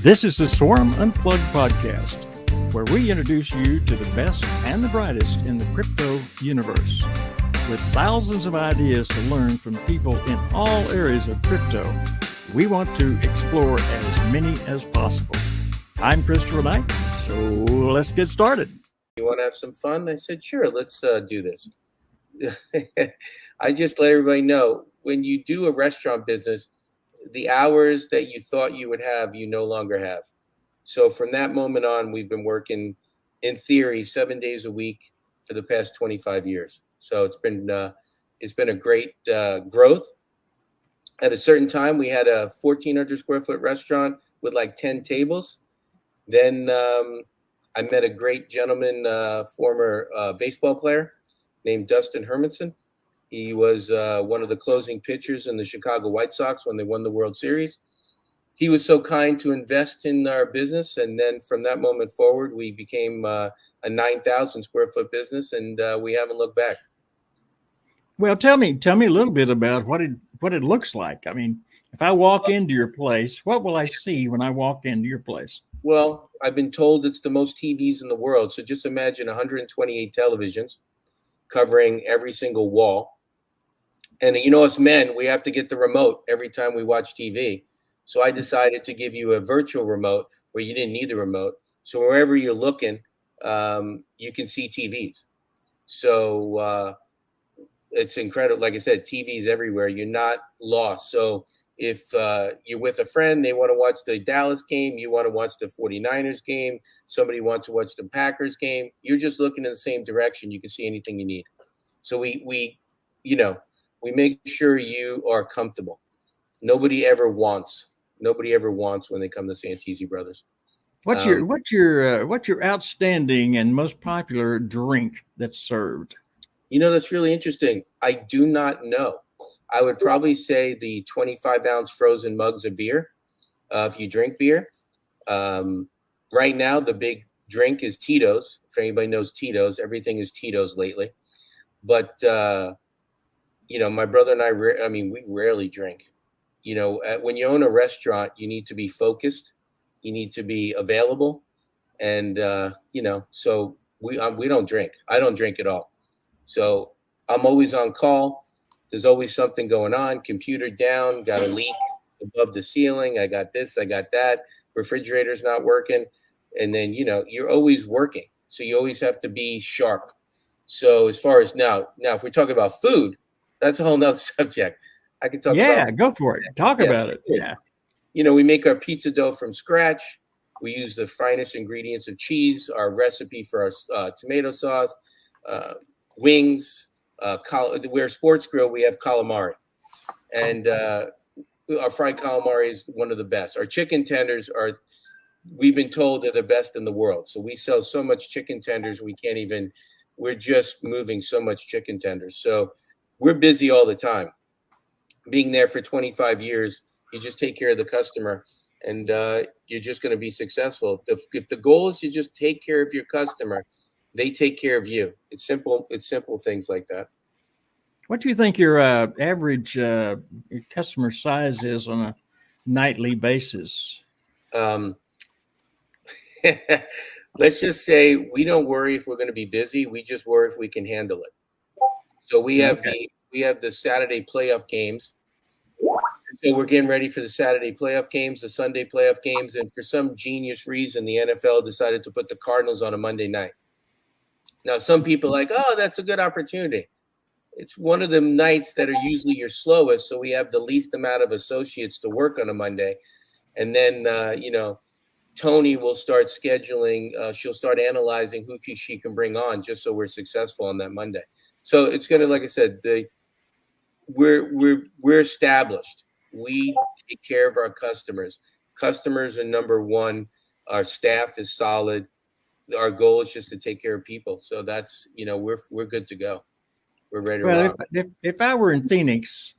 This is the Swarm Unplugged podcast, where we introduce you to the best and the brightest in the crypto universe. With thousands of ideas to learn from people in all areas of crypto, we want to explore as many as possible. I'm Christopher Knight, so let's get started. You want to have some fun? I said, sure, let's do this. I just let everybody know, when you do a restaurant business, the hours that you thought you would have, you no longer have. So from that moment on, we've been working, in theory, 7 days a week for the past 25 years. So it's been a great growth. At a certain time, we had a 1,400 square foot restaurant with like 10 tables. Then I met a great gentleman, former baseball player named Dustin Hermanson. He was one of the closing pitchers in the Chicago White Sox when they won the World Series. He was so kind to invest in our business. And then from that moment forward, we became a 9,000 square foot business, and we haven't looked back. Well, tell me a little bit about what it looks like. I mean, if I walk into your place, what will I see when I walk into your place? Well, I've been told it's the most TVs in the world. So just imagine 128 televisions covering every single wall. And you know, us men, we have to get the remote every time we watch TV. So I decided to give you a virtual remote where you didn't need the remote. So wherever you're looking, you can see TVs. So it's incredible. Like I said, TVs everywhere. You're not lost. So if you're with a friend, they want to watch the Dallas game, you want to watch the 49ers game, somebody wants to watch the Packers game, you're just looking in the same direction. You can see anything you need. So we make sure you are comfortable. Nobody ever wants when they come to Santisi Brothers. What's your outstanding and most popular drink that's served? You know, that's really interesting. I do not know. I would probably say the 25-ounce frozen mugs of beer, if you drink beer. Right now, the big drink is Tito's. If anybody knows Tito's, everything is Tito's lately. But, my brother and I, we rarely drink. You know, when you own a restaurant, you need to be focused. You need to be available. And, so we don't drink. I don't drink at all. So I'm always on call. There's always something going on. Computer down, got a leak above the ceiling. I got this, I got that. Refrigerator's not working. And then, you're always working. So you always have to be sharp. So as far as now, if we talk about food, that's a whole nother subject. I can talk about. Yeah, go for it. Talk about it. Yeah. We make our pizza dough from scratch. We use the finest ingredients of cheese, our recipe for our tomato sauce, wings. We're a sports grill. We have calamari, and our fried calamari is one of the best. Our chicken tenders we've been told they're the best in the world. So we sell so much chicken tenders, we're just moving so much chicken tenders. So we're busy all the time. Being there for 25 years, you just take care of the customer, and you're just going to be successful. If the goal is to just take care of your customer, they take care of you. It's simple. It's simple things like that. What do you think your average customer size is on a nightly basis? Let's just say we don't worry if we're going to be busy. We just worry if we can handle it. So we have the Saturday playoff games. So we're getting ready for the Saturday playoff games, the Sunday playoff games, and for some genius reason, the NFL decided to put the Cardinals on a Monday night. Now, some people are like, oh, that's a good opportunity. It's one of the nights that are usually your slowest, so we have the least amount of associates to work on a Monday. And then, Tony will start scheduling. She'll start analyzing who she can bring on just so we're successful on that Monday. So it's going to, like I said, we're established. We take care of our customers. Customers are number one. Our staff is solid. Our goal is just to take care of people. So that's, we're good to go. We're ready to rock. If I were in Phoenix,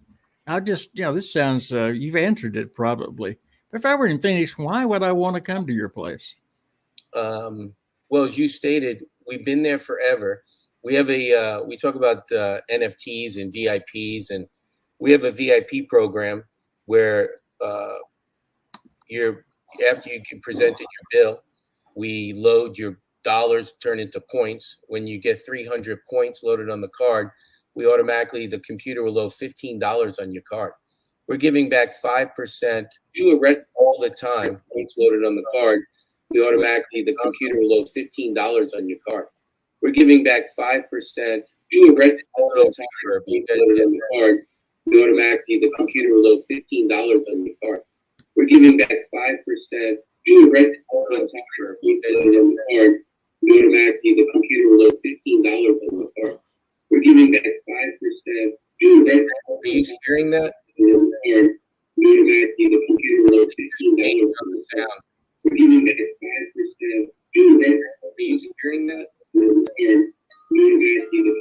I'll just, this sounds, you've answered it probably. But if I were in Phoenix, why would I want to come to your place? Well, as you stated, we've been there forever. We have we talk about NFTs and VIPs, and we have a VIP program where you're after you get presented your bill, we load your dollars, turn into points. When you get 300 points loaded on the card, the computer will load $15 on your card. We're giving back 5%. Do a rent all the time. Points loaded on the card, the computer will load $15 on your card. We're giving back 5%. Do a rent all the time. Points loaded on the card, the computer will load $15 on your card. We're giving back 5%. Do a rent all the time. Points loaded on the card, the computer will load $15 on the card. We're giving back 5%. Are you hearing that? The computer will load $15 on the sound. We're giving back 5%. Are you hearing that? The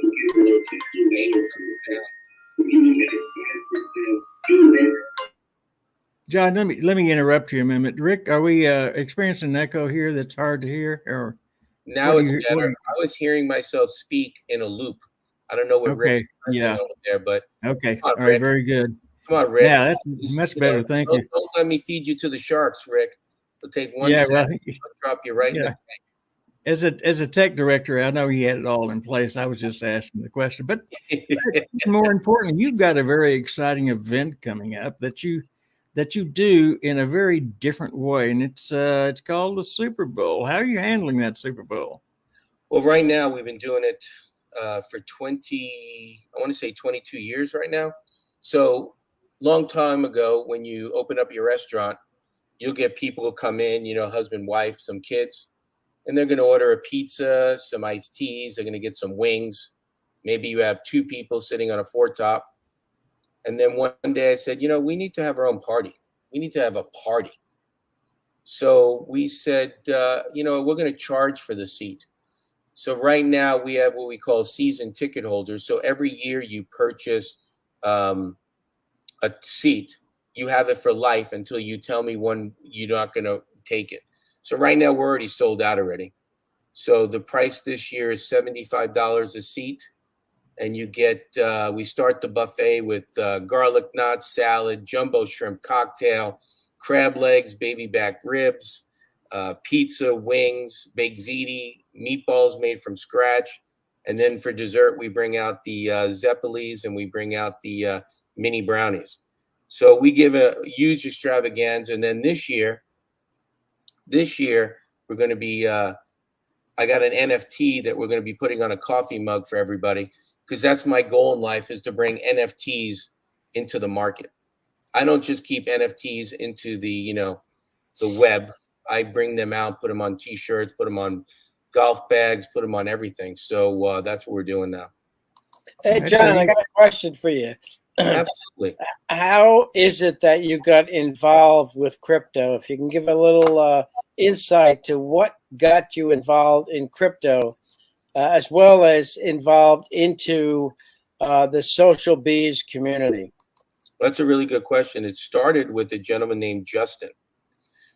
computer will load $15 on the sound. We're giving back 5%. John, let me interrupt you a minute. Rick, are we experiencing an echo here that's hard to hear? Or now it's better. I was hearing myself speak in a loop. I don't know what Rick's over there, but okay. All right, very good. Come on, Rick. Yeah, that's much better. Thank you. Don't let me feed you to the sharks, Rick. It'll take one second. I'll drop you right in the tank. As a tech director, I know he had it all in place. I was just asking the question. But more importantly, you've got a very exciting event coming up that you do in a very different way, and it's called the Super Bowl. How are you handling that Super Bowl? Well, right now we've been doing it for 22 years right now. So long time ago, when you open up your restaurant, you'll get people who come in, husband, wife, some kids, and they're going to order a pizza, some iced teas. They're going to get some wings. Maybe you have two people sitting on a four-top. And then one day I said, we need to have our own party. We need to have a party. So we said, we're going to charge for the seat. So right now we have what we call season ticket holders. So every year you purchase a seat, you have it for life until you tell me when you're not going to take it. So right now we're already sold out already. So the price this year is $75 a seat. And you get, we start the buffet with garlic knot salad, jumbo shrimp cocktail, crab legs, baby back ribs, pizza, wings, baked ziti, meatballs made from scratch. And then for dessert, we bring out the Zeppelis and we bring out the mini brownies. So we give a huge extravaganza. And then this year, we're going to be, I got an NFT that we're going to be putting on a coffee mug for everybody, because that's my goal in life, is to bring NFTs into the market. I don't just keep NFTs into the, the web. I bring them out, put them on T-shirts, put them on golf bags, put them on everything. So that's what we're doing now. Hey, John, I got a question for you. Absolutely. How is it that you got involved with crypto? If you can give a little insight to what got you involved in crypto, as well as involved into the social bees community. That's a really good question. It started with a gentleman named Justin.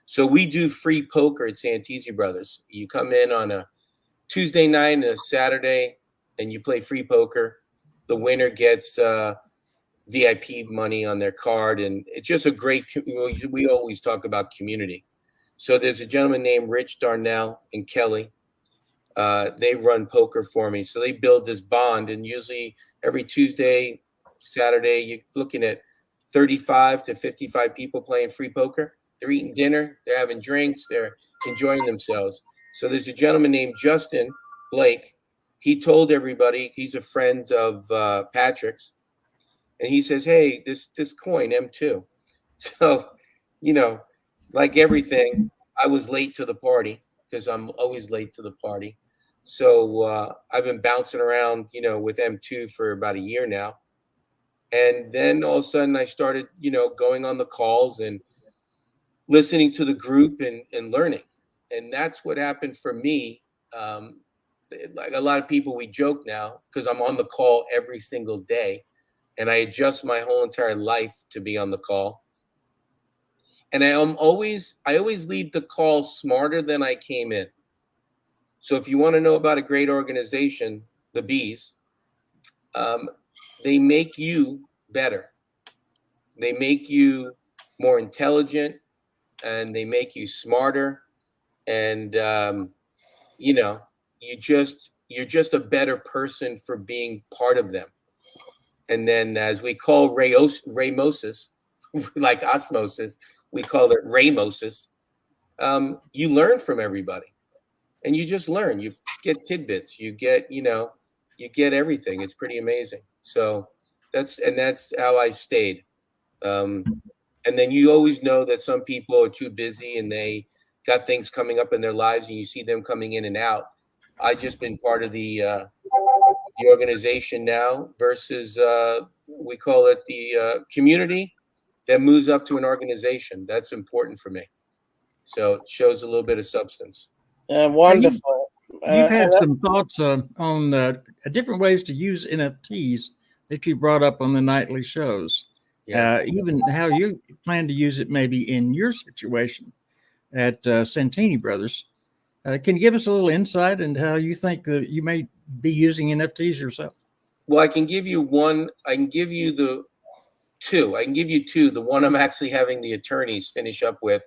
So we do free poker at Santisi Brothers. You come in on a Tuesday night and a Saturday, and you play free poker. The winner gets VIP money on their card, and it's just a great. We always talk about community. So there's a gentleman named Rich Darnell and Kelly. They run poker for me. So they build this bond, and usually every Tuesday, Saturday, you're looking at 35 to 55 people playing free poker. They're eating dinner, they're having drinks, they're enjoying themselves. So there's a gentleman named Justin Blake. He told everybody, he's a friend of Patrick's, and he says, hey, this coin, M2. So, like everything, I was late to the party, because I'm always late to the party. So I've been bouncing around, with M2 for about a year now. And then all of a sudden I started, going on the calls and listening to the group and learning. And that's what happened for me. Like a lot of people, we joke now because I'm on the call every single day, and I adjust my whole entire life to be on the call. And I always leave the call smarter than I came in. So if you want to know about a great organization, the Bees, they make you better. They make you more intelligent. and they make you smarter. And, you know, you're just a better person for being part of them. And then, as we call Ramosis, like osmosis, we call it Ramosis. You learn from everybody, and you just learn. You get tidbits. You get, you get everything. It's pretty amazing. So that's how I stayed. And then you always know that some people are too busy and they got things coming up in their lives, and you see them coming in and out. I just been part of the organization now versus we call it the community that moves up to an organization. That's important for me. So it shows a little bit of substance. Wonderful. You've had some thoughts on different ways to use NFTs that you brought up on the nightly shows. Yeah. Even how you plan to use it maybe in your situation at Santini Brothers. Can you give us a little insight into how you think that you may be using NFTs yourself? Well, I can give you one. I can give you two. I can give you two. The one I'm actually having the attorneys finish up with.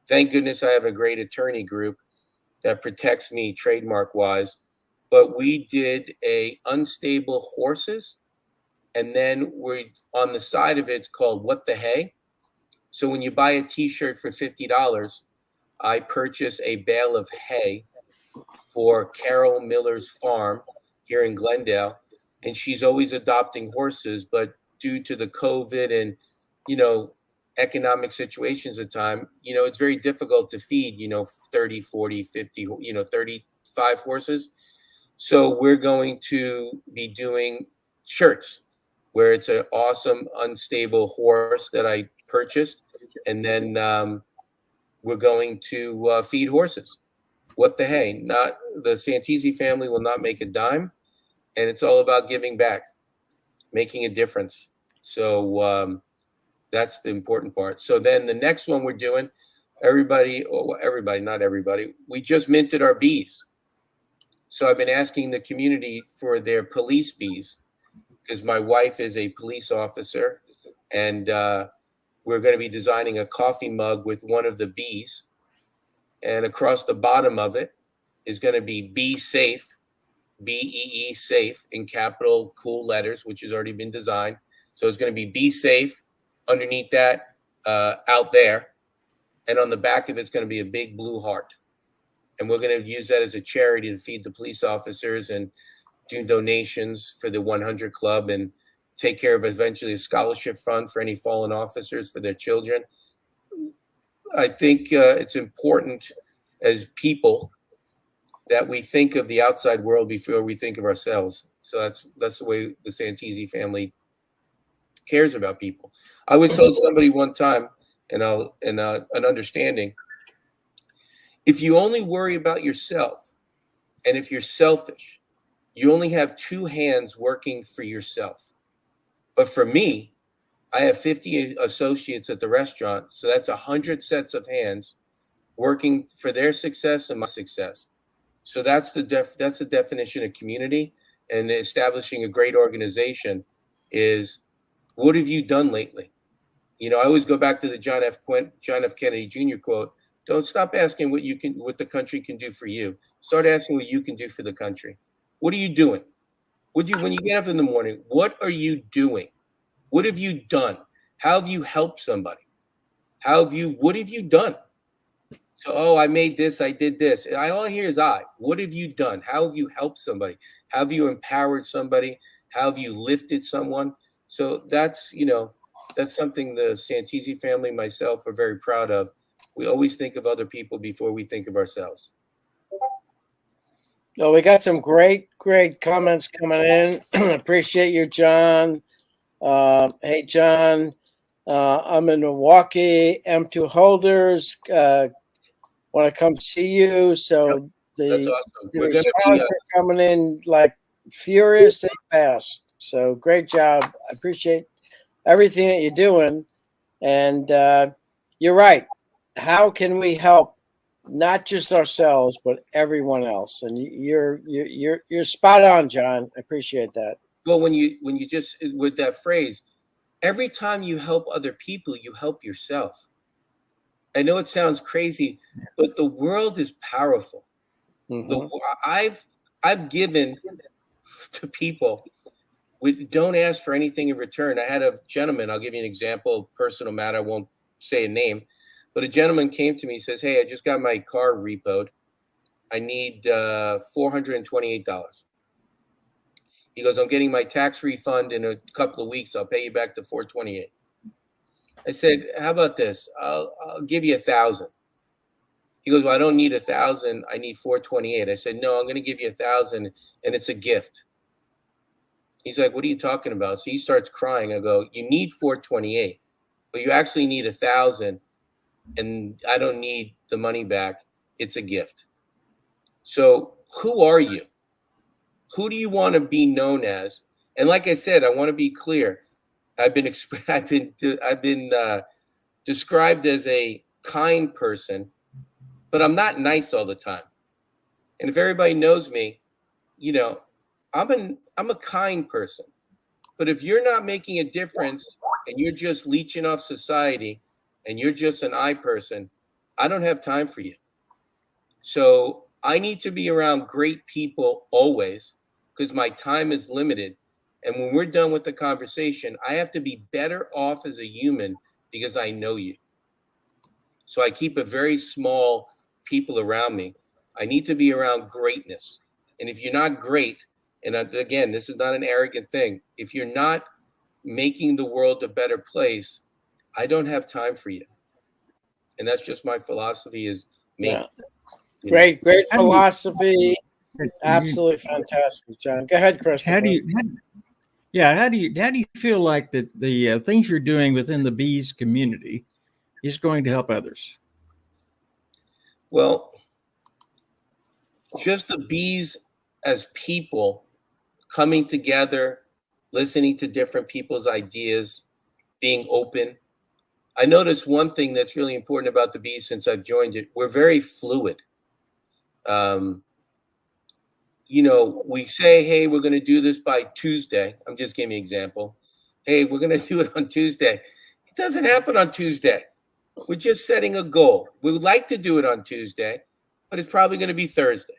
Thank goodness I have a great attorney group that protects me trademark wise. But we did a unstable horses, and then we on the side of it's called What the Hay. So when you buy a T-shirt for $50, I purchase a bale of hay for Carol Miller's farm here in Glendale, and she's always adopting horses, but due to the COVID and economic situations at time, it's very difficult to feed 30, 40, 50, 35 horses. So we're going to be doing shirts where it's an awesome unstable horse that I purchased, and then we're going to feed horses. What the hay? Not the Santisi family will not make a dime, and it's all about giving back, making a difference. So that's the important part. So then the next one we're doing, not everybody, we just minted our bees. So I've been asking the community for their police bees because my wife is a police officer, and we're going to be designing a coffee mug with one of the bees. And across the bottom of it is going to be Be Safe, BEE safe in capital cool letters, which has already been designed. So it's going to be safe underneath that out there. And on the back of it's going to be a big blue heart. And we're going to use that as a charity to feed the police officers and do donations for the 100 Club and take care of eventually a scholarship fund for any fallen officers for their children. I think it's important as people that we think of the outside world before we think of ourselves. So that's the way the Santisi family cares about people. I was told somebody one time, and an understanding, if you only worry about yourself, and if you're selfish, you only have two hands working for yourself. But for me, I have 50 associates at the restaurant, so that's 100 sets of hands working for their success and my success. So that's the definition of community, and establishing a great organization is, what have you done lately? I always go back to the John F. Kennedy Jr. quote: "Don't stop asking what the country can do for you. Start asking what you can do for the country. What are you doing? When you get up in the morning, what are you doing? What have you done? How have you helped somebody? What have you done? So, I made this, I did this. All I hear is what have you done? How have you helped somebody? How have you empowered somebody? How have you lifted someone?" So that's something the Santisi family, myself, are very proud of. We always think of other people before we think of ourselves. Well, we got some great comments coming in. Appreciate you, John. Hey, John, I'm in Milwaukee. M2 holders want to come see you. So that's awesome. The response are coming in like furious and fast. So great job. I appreciate everything that you're doing. And you're right. How can we help not just ourselves, but everyone else? And you're spot on, John. I appreciate that. Well, when you just, with that phrase, every time you help other people, you help yourself. I know it sounds crazy, but the world is powerful. Mhm. I've given to people with don't ask for anything in return. I had a gentleman, I'll give you an example, personal matter, I won't say a name, but a gentleman came to me, says, hey, I just got my car repoed. I need $428. He goes, I'm getting my tax refund in a couple of weeks. I'll pay you back the $428. I said, how about this? I'll give you $1,000. He goes, well, I don't need $1,000. I need $428. I said, no, I'm going to give you $1,000, and it's a gift. He's like, what are you talking about? So he starts crying. I go, you need $428, but you actually need $1,000, and I don't need the money back. It's a gift. So who are you? Who do you want to be known as? And like I said, I want to be clear. I've been described as a kind person, but I'm not nice all the time. And if everybody knows me, I'm a kind person. But if you're not making a difference and you're just leeching off society and you're just an I person, I don't have time for you. So I need to be around great people always because my time is limited. And when we're done with the conversation, I have to be better off as a human because I know you. So I keep a very small people around me. I need to be around greatness. And if you're not great, and again, this is not an arrogant thing, if you're not making the world a better place, I don't have time for you. And that's just my philosophy is maybe. Yeah. Great How do you- philosophy. Absolutely fantastic, John. Go ahead, Christopher. How do you feel like the things you're doing within the bees community is going to help others? Well, just the bees as people coming together, listening to different people's ideas, being open. I noticed one thing that's really important about the bees since I've joined it. We're very fluid. We say, hey, we're going to do this by Tuesday. I'm just giving you an example. Hey, we're going to do it on Tuesday. It doesn't happen on Tuesday. We're just setting a goal. We would like to do it on Tuesday, but it's probably going to be Thursday.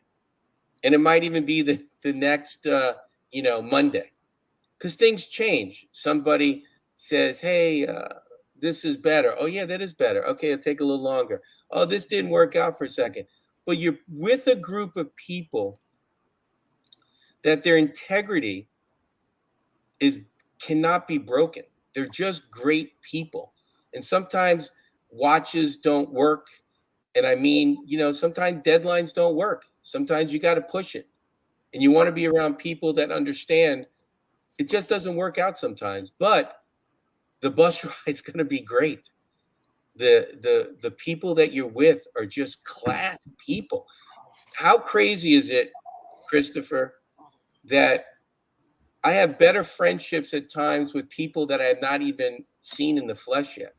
And it might even be the next, Monday. Because things change. Somebody says, hey, this is better. Oh, yeah, that is better. Okay, it'll take a little longer. Oh, this didn't work out for a second. But you're with a group of people that their integrity cannot be broken. They're just great people. And sometimes watches don't work. And I mean, sometimes deadlines don't work. Sometimes you got to push it. And you want to be around people that understand it just doesn't work out sometimes. But the bus ride's going to be great. The people that you're with are just class people. How crazy is it, Christopher, that I have better friendships at times with people that I have not even seen in the flesh yet?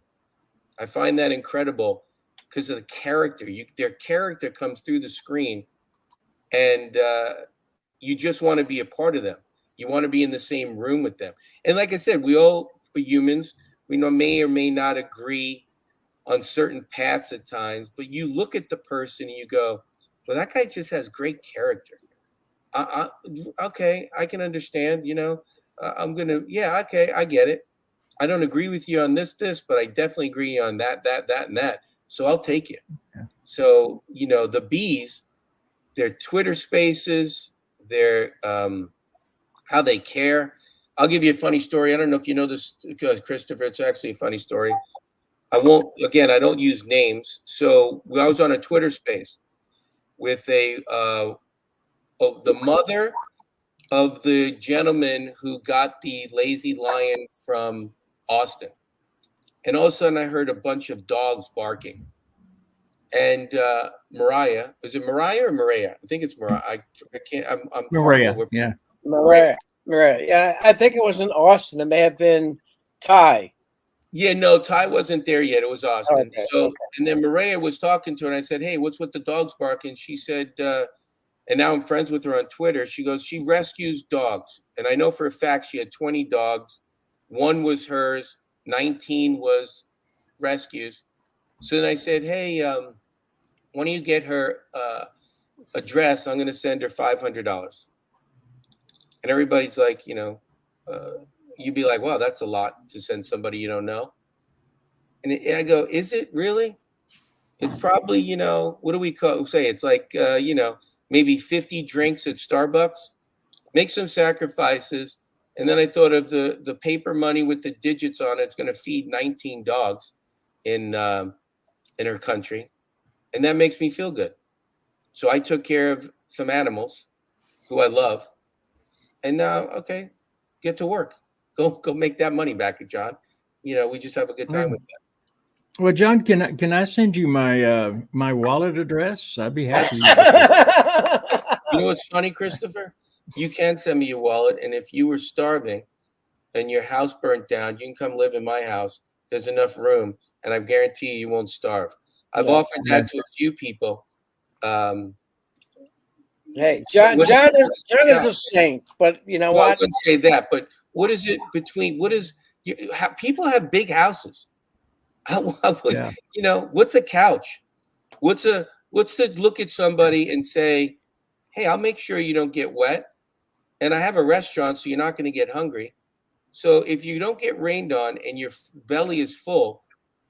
I find that incredible because of the character. Their character comes through the screen, and you just want to be a part of them. You want to be in the same room with them. And like I said, we all are humans. We may or may not agree on certain paths at times, but you look at the person and you go, well, that guy just has great character. Okay, I can understand, okay, I get it. I don't agree with you on this, but I definitely agree on that, and that. So I'll take it. Yeah. So, the bees, their Twitter spaces, their how they care. I'll give you a funny story. I don't know if you know this, Christopher. It's actually a funny story. I don't use names. So I was on a Twitter space with the mother of the gentleman who got the lazy lion from Austin. And all of a sudden I heard a bunch of dogs barking. And Mariah, is it Mariah or Maria? I think it's Mariah. I can't, I'm Maria, yeah. Maria. Yeah, I think it was in Austin. It may have been Ty. Yeah, no, Ty wasn't there yet. It was Austin. Okay. And then Maria was talking to her, and I said, hey, what's with the dogs barking? She said, and now I'm friends with her on Twitter. She goes, she rescues dogs. And I know for a fact she had 20 dogs. 1 was hers. 19 was rescues. So then I said, hey, why don't you get her address? I'm going to send her $500. And everybody's like, you'd be like, wow, that's a lot to send somebody you don't know. And I go, is it really? It's probably, what do we say? It's like, maybe 50 drinks at Starbucks. Make some sacrifices. And then I thought of the paper money with the digits on it. It's going to feed 19 dogs in her country. And that makes me feel good. So I took care of some animals who I love. And now, okay, get to work. Go make that money back, John. We just have a good time with that. Well, John, can I send you my my wallet address? I'd be happy. You know what's funny, Christopher? You can send me your wallet, and if you were starving and your house burnt down, you can come live in my house. There's enough room, and I guarantee you won't starve. I've offered that to a few people. Hey, John is a saint, but you know what? I wouldn't say that, but what is it between? People have big houses. What's a couch? What's to look at somebody and say, hey, I'll make sure you don't get wet. And I have a restaurant, so you're not going to get hungry. So if you don't get rained on and your belly is full,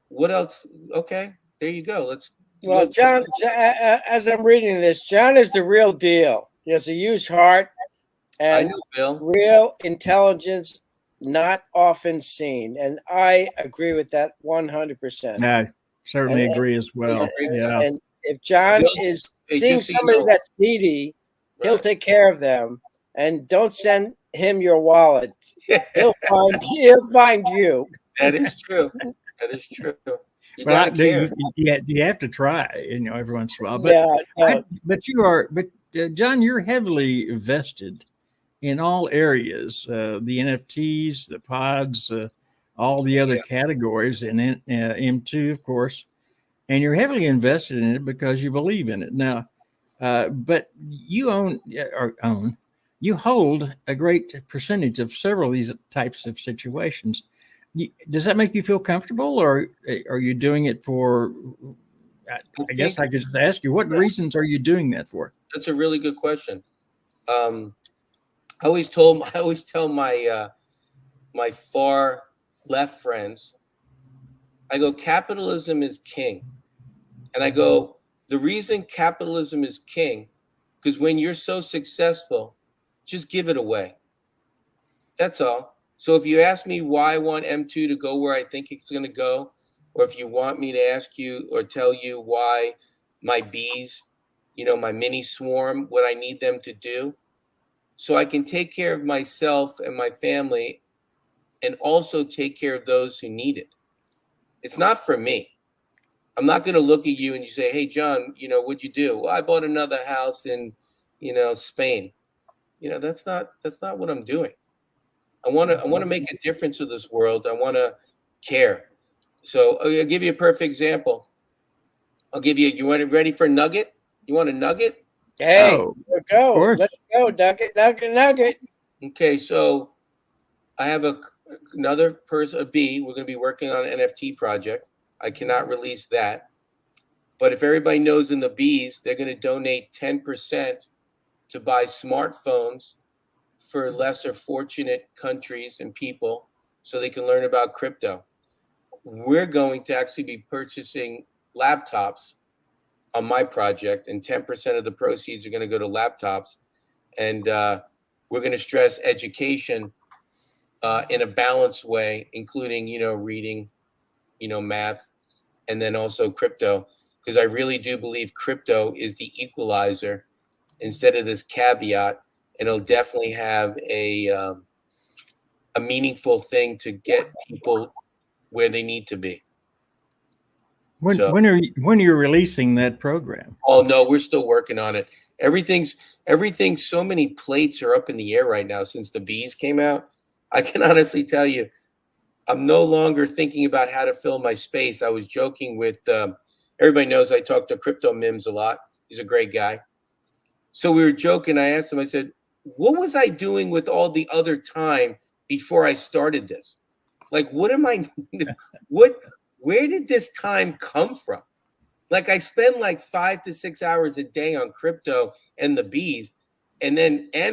what else? Okay, there you go. Well, John, as I'm reading this, John is the real deal. He has a huge heart and I know, Bill. Real intelligence, not often seen. And I agree with that 100%. I certainly agree as well. Yeah. And if John is seeing somebody that's needy, he'll take care of them. And don't send him your wallet. He'll find you. That is true. That is true. You have to try, every once in a while. But John, you're heavily vested in all areas, the NFTs, the pods, all the other categories, and M2, of course. And you're heavily invested in it because you believe in it. Now, but you you hold a great percentage of several of these types of situations. Does that make you feel comfortable, or are you doing it for? I guess I could just ask you, what reasons are you doing that for? That's a really good question. I always tell my my far left friends, I go, capitalism is king, and I go, the reason capitalism is king, because when you're so successful, just give it away. That's all. So if you ask me why I want M2 to go where I think it's going to go, or if you want me to ask you or tell you why my bees, my mini swarm, what I need them to do, so I can take care of myself and my family and also take care of those who need it. It's not for me. I'm not going to look at you and you say, hey, John, what'd you do? Well, I bought another house in, Spain. That's not what I'm doing. I want to make a difference in this world. I want to care. So I'll give you a perfect example. You want it ready for a nugget? You want a nugget? Hey, let's go. Let's go. Nugget. Okay. So I have another person, a bee. We're going to be working on an NFT project. I cannot release that. But if everybody knows in the bees, they're going to donate 10% to buy smartphones for lesser fortunate countries and people so they can learn about crypto. We're going to actually be purchasing laptops on my project, and 10% of the proceeds are going to go to laptops. And we're going to stress education in a balanced way, including, reading, math, and then also crypto, because I really do believe crypto is the equalizer instead of this caveat. And it'll definitely have a meaningful thing to get people where they need to be. When are you releasing that program? Oh no, we're still working on it. Everything's so many plates are up in the air right now since the bees came out. I can honestly tell you, I'm no longer thinking about how to fill my space. I was joking with everybody knows I talk to Crypto Mims a lot. He's a great guy. So we were joking. I asked him, I said, what was I doing with all the other time before I started this? Like, what where did this time come from? Like I spend like 5 to 6 hours a day on crypto and the bees, and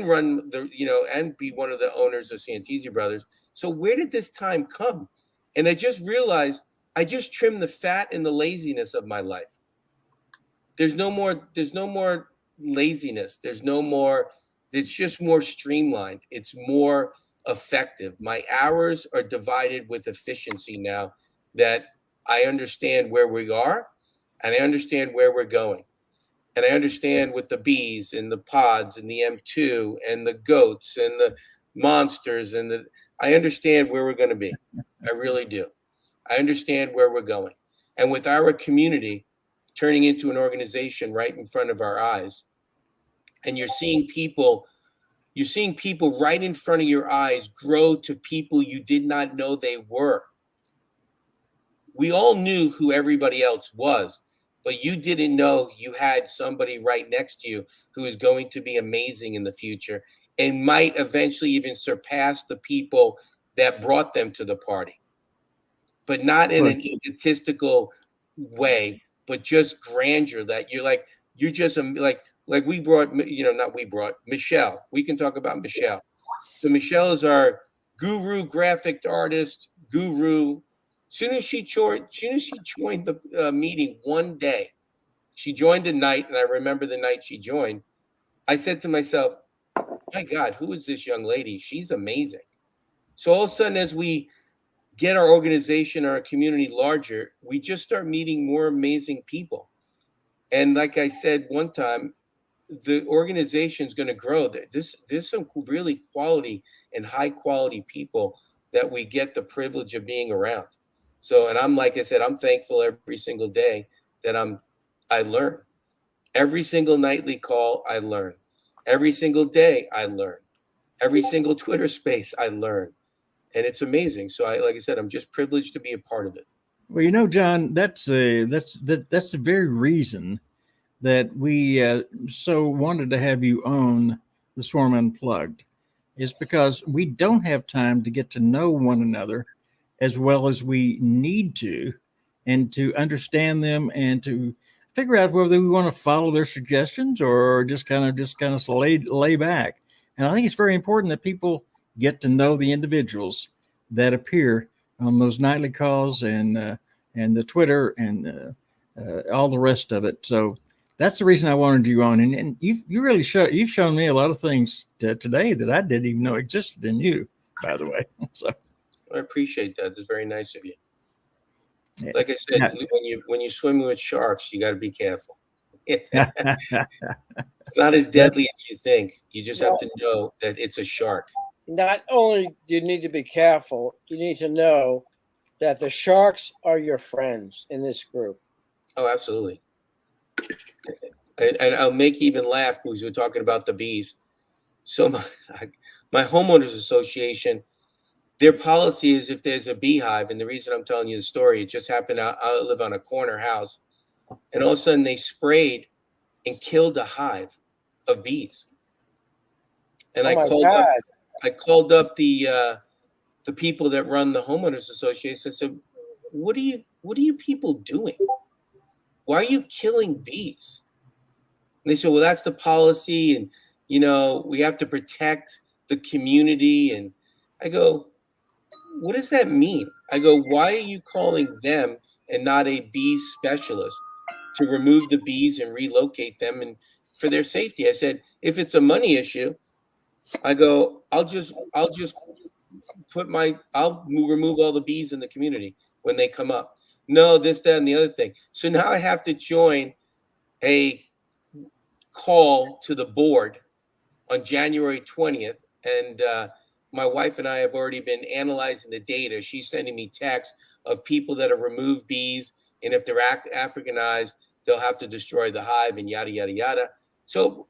run the, and be one of the owners of Santisi Brothers. So where did this time come? And I just realized I just trimmed the fat and the laziness of my life. There's no more laziness. There's no more, it's just more streamlined. It's more effective. My hours are divided with efficiency now that I understand where we are and I understand where we're going. And I understand with the bees and the pods and the M2 and the goats and the monsters I understand where we're going to be. I really do. I understand where we're going. And with our community turning into an organization right in front of our eyes, and you're seeing people right in front of your eyes grow to people you did not know they were. We all knew who everybody else was, but you didn't know you had somebody right next to you who is going to be amazing in the future and might eventually even surpass the people that brought them to the party, but not in an egotistical way, but just grandeur that you're just like we brought, Michelle. We can talk about Michelle. So Michelle is our guru, graphic artist, guru. Soon as she joined the meeting one day, she joined a night, and I remember the night she joined. I said to myself, my God, who is this young lady? She's amazing. So all of a sudden, as we get our organization, our community larger, we just start meeting more amazing people. And like I said one time, the organization is going to grow. There's some really quality and high quality people that we get the privilege of being around. So, and I'm, like I said, I'm thankful every single day that I learn. Every single nightly call, I learn. Every single day, I learn. Every single Twitter space, I learn. And it's amazing. So like I said, I'm just privileged to be a part of it. Well, John, that's the very reason that we so wanted to have you on the Swarm Unplugged, is because we don't have time to get to know one another as well as we need to, and to understand them and to figure out whether we want to follow their suggestions or just kind of lay back. And I think it's very important that people get to know the individuals that appear on those nightly calls and the Twitter and all the rest of it. So that's the reason I wanted you on. And you've shown me a lot of things today that I didn't even know existed in you, by the way. So I appreciate that. That's very nice of you. Yeah. Like I said, when you swim with sharks, you got to be careful. It's not as deadly as you think. You just have to know that it's a shark. Not only do you need to be careful, you need to know that the sharks are your friends in this group. Oh, absolutely. And I'll make you even laugh because we're talking about the bees. So my homeowners association, their policy is if there's a beehive, and the reason I'm telling you the story, it just happened. I live on a corner house, and all of a sudden they sprayed and killed a hive of bees. And I called up the people that run the homeowners association. I said, what are you people doing? Why are you killing bees? And they said, well, that's the policy, and we have to protect the community. And I go, what does that mean? I go, why are you calling them and not a bee specialist to remove the bees and relocate them and for their safety? I said, if it's a money issue, I go, I'll remove all the bees in the community when they come up. No, this, that, and the other thing. So now I have to join a call to the board on January 20th. And my wife and I have already been analyzing the data. She's sending me texts of people that have removed bees. And if they're Africanized, they'll have to destroy the hive and yada, yada, yada. So,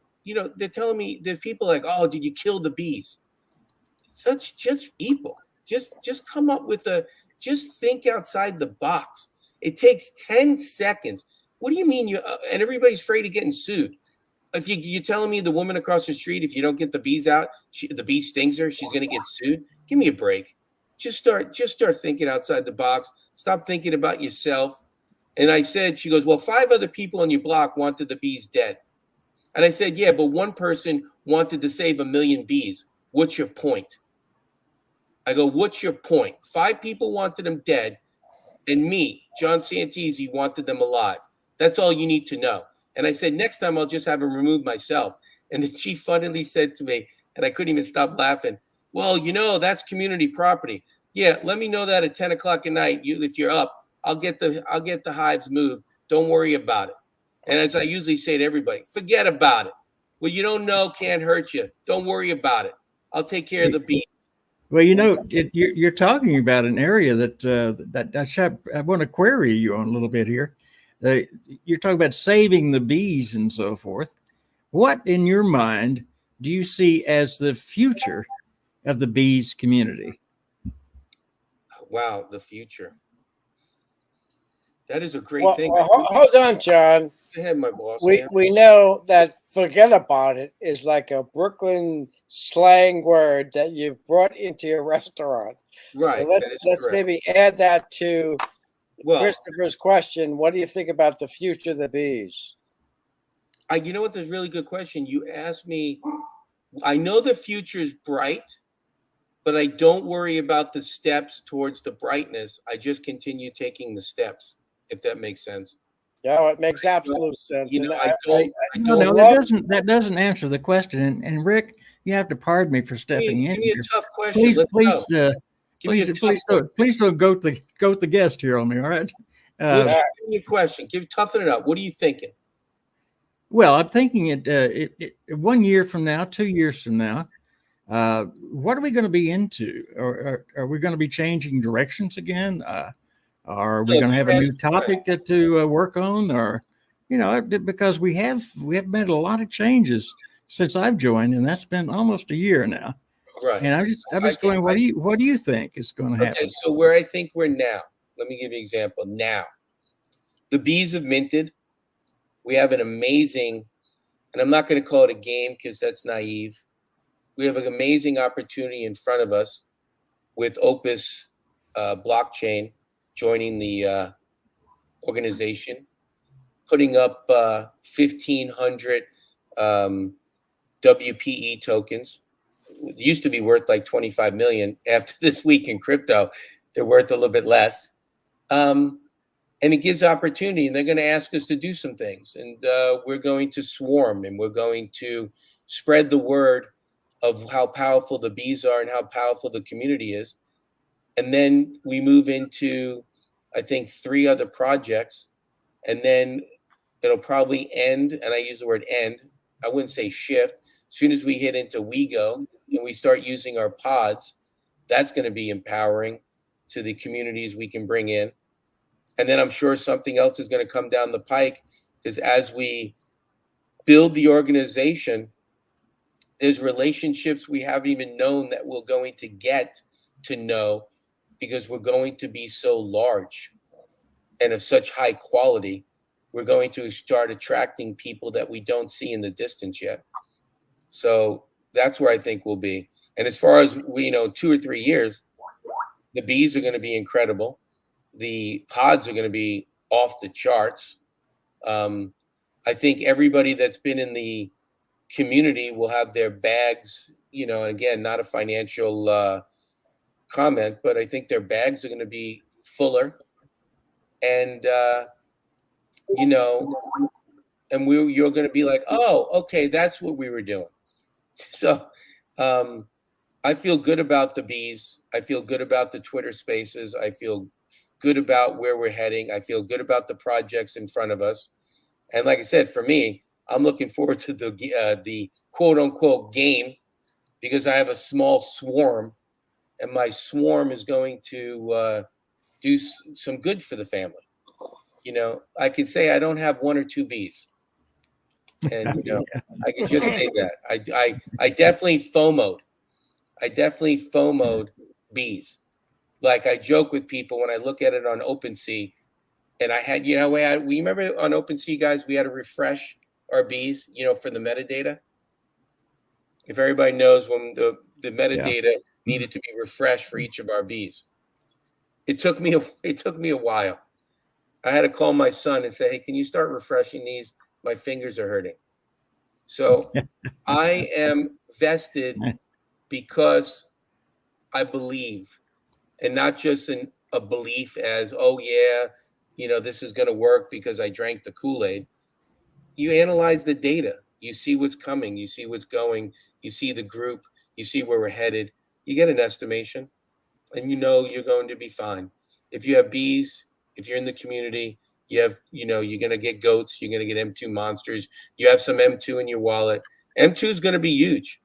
they're telling me there's people like, oh, did you kill the bees? Just people. Just come up with just think outside the box. It takes 10 seconds. What do you mean and everybody's afraid of getting sued? If you're telling me the woman across the street, if you don't get the bees out, the bee stings her, she's going to get sued? Give me a break. just start thinking outside the box. Stop thinking about yourself. And I said, she goes, well, 5 other people on your block wanted the bees dead. And I said, yeah, but one person wanted to save 1 million bees. What's your point? I go, what's your point? 5 people wanted them dead, and me, John Santisi, wanted them alive. That's all you need to know. And I said, next time I'll just have them remove myself. And then she funnily said to me, and I couldn't even stop laughing, well, that's community property. Yeah, let me know that at 10 o'clock at night. If you're up, I'll get the hives moved. Don't worry about it. And as I usually say to everybody, forget about it. What you don't know can't hurt you. Don't worry about it. I'll take care of the bees. Well, you're talking about an area that I want to query you on a little bit here. You're talking about saving the bees and so forth. What in your mind do you see as the future of the bees community? Wow, the future. That is a great thing. Well, hold on, John. Go ahead, my boss. We know that forget about it is like a Brooklyn slang word that you've brought into your restaurant. Right. So let's maybe add that to Christopher's question. What do you think about the future of the bees? You know what? That's a really good question. You asked me. I know the future is bright, but I don't worry about the steps towards the brightness. I just continue taking the steps, if that makes sense. Yeah, it makes absolute sense. That doesn't answer the question. And Rick, you have to pardon me for stepping in. Give me a tough question. Please don't goat the guest here on me. All right. Give me a question. Toughen it up. What are you thinking? Well, I'm thinking it 1 year from now, 2 years from now, what are we going to be into? Or are we going to be changing directions again? Are we going to have a new topic to work on? Or, because we have made a lot of changes since I've joined, and that's been almost a year now. Right. And I'm just going, what do you think is going to happen? Okay, so where I think we're now, let me give you an example. Now, the bees have minted. We have an amazing, and I'm not going to call it a game because that's naive. We have an amazing opportunity in front of us with Opus blockchain joining the organization, putting up 1,500 WPE tokens. It used to be worth like 25 million. After this week in crypto, they're worth a little bit less. And it gives opportunity, and they're going to ask us to do some things. And we're going to swarm, and we're going to spread the word of how powerful the bees are and how powerful the community is. And then we move into, I think, 3 other projects. And then it'll probably end, and I use the word end. I wouldn't say shift. As soon as we hit into WeGo and we start using our pods, that's going to be empowering to the communities we can bring in. And then I'm sure something else is going to come down the pike, because as we build the organization, there's relationships we haven't even known that we're going to get to know, because we're going to be so large and of such high quality. We're going to start attracting people that we don't see in the distance yet. So that's where I think we'll be. And as far as 2 or 3 years, the bees are going to be incredible. The pods are going to be off the charts. I think everybody that's been in the community will have their bags, and again, not a financial comment, but I think their bags are going to be fuller. And, and you're going to be like, oh, okay, that's what we were doing. So I feel good about the bees. I feel good about the Twitter spaces. I feel good about where we're heading. I feel good about the projects in front of us. And like I said, for me, I'm looking forward to the quote unquote game, because I have a small swarm, and my swarm is going to do some good for the family. I could say I don't have 1 or 2 bees. And, I can just say that. I definitely FOMO'd. I definitely FOMO'd bees. Like I joke with people when I look at it on OpenSea, and I had, we remember on OpenSea, guys, we had to refresh our bees, for the metadata. If everybody knows, when the metadata needed to be refreshed for each of our bees. It took me a while. I had to call my son and say, "Hey, can you start refreshing these? My fingers are hurting." So I am vested because I believe, and not just in a belief as, oh yeah, this is going to work because I drank the Kool-Aid. You analyze the data, you see what's coming, you see what's going, you see the group, you see where we're headed, you get an estimation, and you're going to be fine. If you have bees, if you're in the community, you have, you're going to get goats, you're going to get M2 monsters, you have some M2 in your wallet. M2 is going to be huge.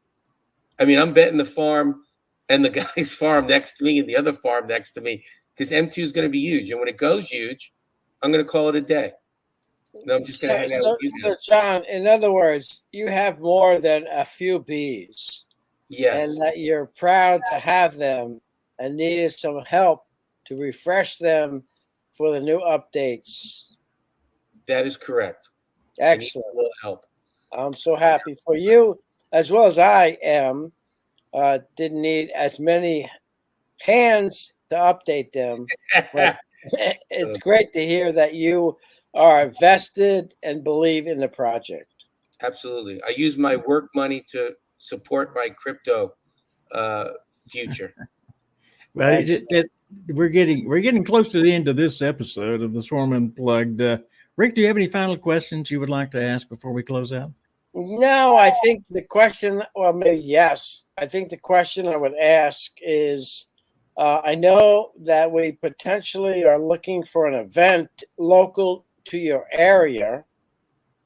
I mean, I'm betting the farm and the guy's farm next to me and the other farm next to me, because M2 is going to be huge. And when it goes huge, I'm going to call it a day. No, I'm just going to hang out with you. So, John, in other words, you have more than a few bees. Yes. And that you're proud to have them and needed some help to refresh them for the new updates. That is correct. Excellent. I need a little help. I'm so happy for you, as well as I am. Didn't need as many hands to update them. But it's great to hear that you are vested and believe in the project. Absolutely. I use my work money to support my crypto future. Well, we're getting close to the end of this episode of the Swarm Unplugged. Rick, do you have any final questions you would like to ask before we close out? No, I think the question, well, maybe yes. I think the question I would ask is, I know that we potentially are looking for an event local to your area.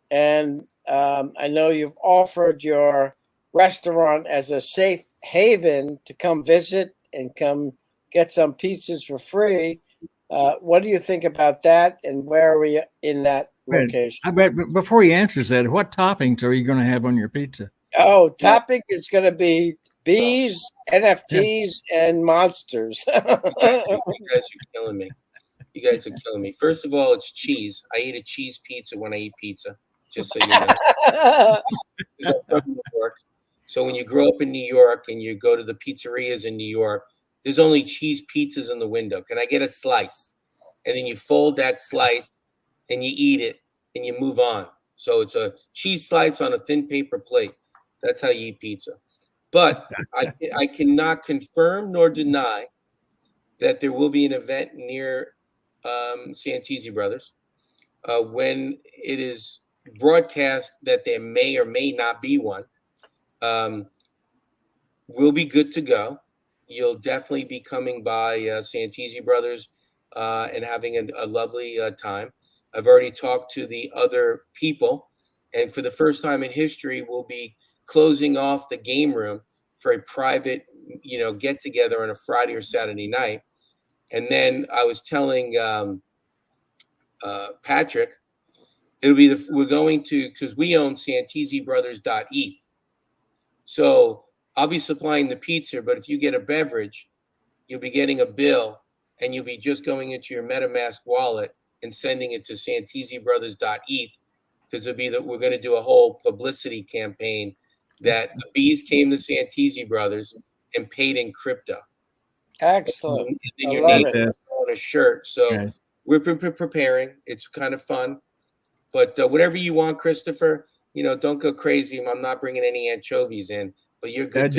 And I know you've offered your restaurant as a safe haven to come visit and come get some pizzas for free. What do you think about that? And where are we in that location? I bet before he answers that, what toppings are you going to have on your pizza? Oh, topic is going to be bees, NFTs, and monsters. You guys are killing me. You guys are killing me. First of all, it's cheese. I eat a cheese pizza when I eat pizza, just so you know. I'm from New York. So when you grow up in New York and you go to the pizzerias in New York, there's only cheese pizzas in the window. Can I get a slice? And then you fold that slice and you eat it and you move on. So it's a cheese slice on a thin paper plate. That's how you eat pizza. But I cannot confirm nor deny that there will be an event near Santisi Brothers. When it is broadcast that there may or may not be one, we'll be good to go. You'll definitely be coming by Santisi Brothers and having a lovely time. I've already talked to the other people, and for the first time in history, we'll be closing off the game room for a private, get together on a Friday or Saturday night. And then I was telling Patrick, it'll be we're going to, because we own santisibrothers.eth. So I'll be supplying the pizza, but if you get a beverage, you'll be getting a bill and you'll be just going into your MetaMask wallet and sending it to santisibrothers.eth, because we're going to do a whole publicity campaign that the bees came to Santisi Brothers and paid in crypto. Excellent. And then your name is on a shirt. So we've been preparing. It's kind of fun. But whatever you want, Christopher, don't go crazy. I'm not bringing any anchovies in, but you're good.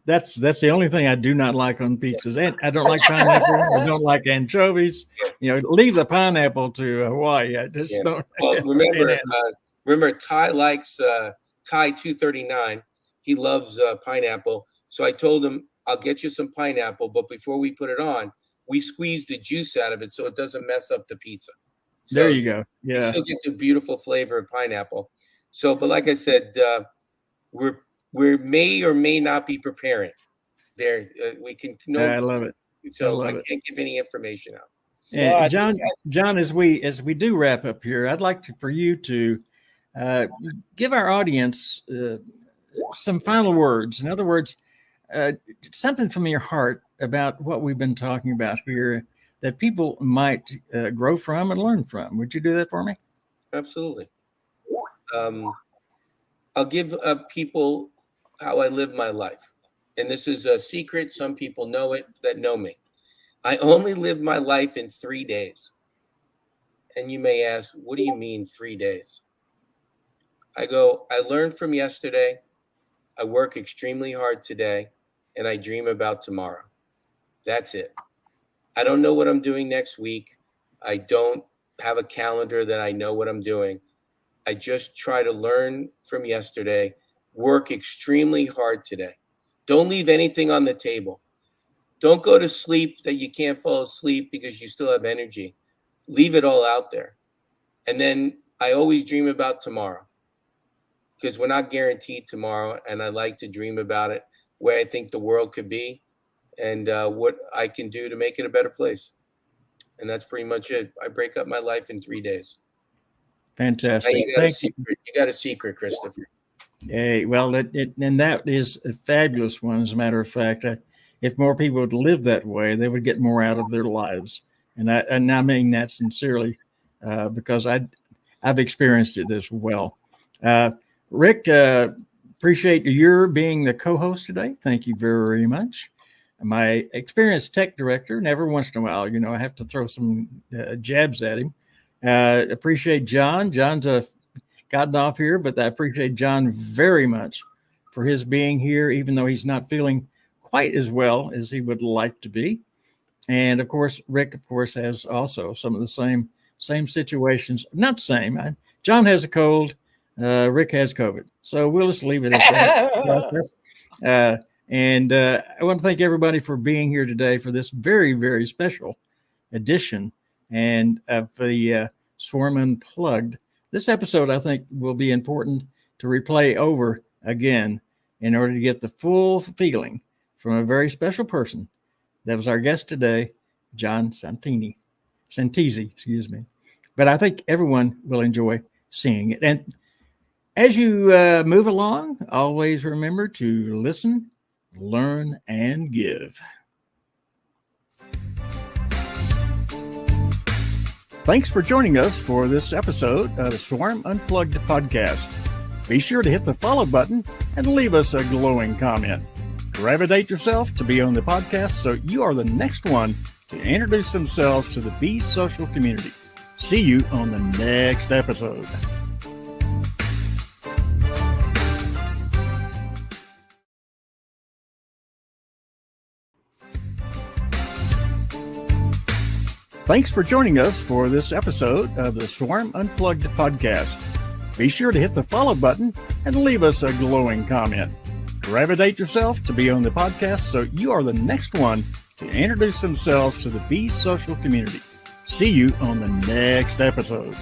That's the only thing I do not like on pizzas. And I don't like pineapple. I don't like anchovies. Leave the pineapple to Hawaii. I just don't. Well, remember, Ty likes Ty 239. He loves pineapple. So I told him, I'll get you some pineapple, but before we put it on, we squeeze the juice out of it so it doesn't mess up the pizza. So there you go. Yeah. You still get the beautiful flavor of pineapple. So, but like I said, we may or may not be preparing there. We can. I love it. So I can't give any information out. And John, as we do wrap up here, I'd like for you to give our audience some final words. In other words, something from your heart about what we've been talking about here that people might grow from and learn from. Would you do that for me? Absolutely. I'll give people how I live my life. and this is a secret, some people know it that know me. I only live my life in 3 days. And you may ask, what do you mean 3 days? I go, I learned from yesterday, I work extremely hard today, and I dream about tomorrow. That's it. I don't know what I'm doing next week. I don't have a calendar that I know what I'm doing. I just try to learn from yesterday, work extremely hard today. Don't leave anything on the table. Don't go to sleep that you can't fall asleep because you still have energy. Leave it all out there. And then I always dream about tomorrow, because we're not guaranteed tomorrow. And I like to dream about it, where I think the world could be, and what I can do to make it a better place. And that's pretty much it. I break up my life in 3 days. Fantastic. You got a secret, Christopher. Hey, well, and that is a fabulous one. As a matter of fact, if more people would live that way, they would get more out of their lives. And I mean that sincerely, because I've experienced it as well. Rick, appreciate your being the co-host today. Thank you very much. My experienced tech director, and every once in a while, I have to throw some jabs at him. Appreciate John. John's gotten off here, but I appreciate John very much for his being here, even though he's not feeling quite as well as he would like to be. And of course, Rick, has also some of the same situations. Not same. John has a cold. Rick has COVID. So we'll just leave it at that. And I want to thank everybody for being here today for this very, very special edition and of the Swarm Unplugged. This episode, I think, will be important to replay over again in order to get the full feeling from a very special person that was our guest today, John Santisi, excuse me. But I think everyone will enjoy seeing it. And as you move along, always remember to listen, learn, and give. Thanks for joining us for this episode of the Swarm Unplugged podcast. Be sure to hit the follow button and leave us a glowing comment. Gravitate yourself to be on the podcast so you are the next one to introduce themselves to the Be Social community. See you on the next episode. Thanks for joining us for this episode of the Swarm Unplugged podcast. Be sure to hit the follow button and leave us a glowing comment. Gravitate yourself to be on the podcast so you are the next one to introduce themselves to the Be Social community. See you on the next episode.